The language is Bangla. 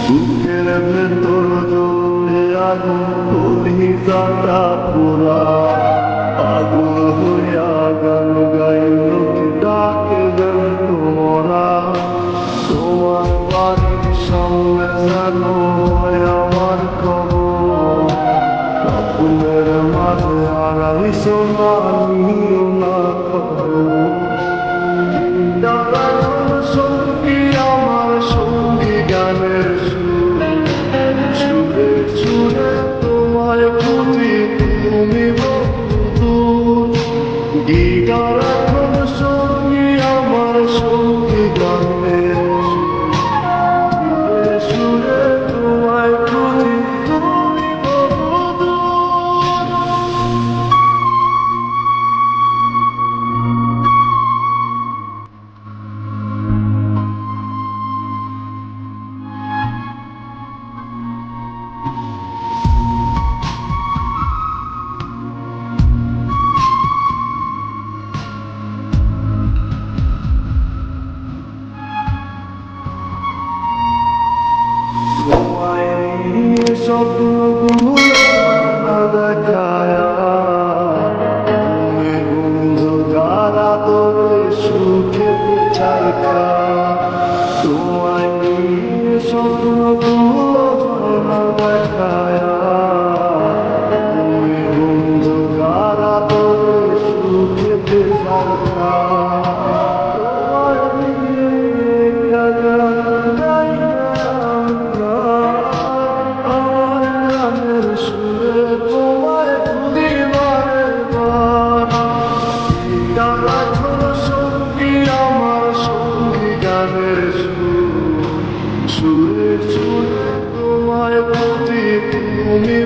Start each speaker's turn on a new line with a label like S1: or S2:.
S1: বুকের ভেতর জ্বলে আগুন কলিজাটা পোড়া আগুন হইয়া গান গাইল কি ডাকে গান তোমরা তোমার বাড়ির সামনে যেন হয় আমার খবর স্বপ্নের মাঝে হারাইছো না নিও না খবর সঙ্গী আমার সঙ্গী গানের সুরে সুরে তোমায় বুঝি তুমি বহুদূর গীতার এখন সঙ্গী আমার সঙ্গী গানের সুরে সুরে তোমায় বুঝি তুমি বহুদূর। স্বপ্নগুলো না দেখায়া তুমি বন্ধু গারা তোরে সুখে চাইতা তোমায় নিয়ে স্বপ্নগুলো না দেখায়া তুমি বন্ধু গারা তোরে সুখে চাইতা সুরে সুরে তোমায় প্রতি তুমি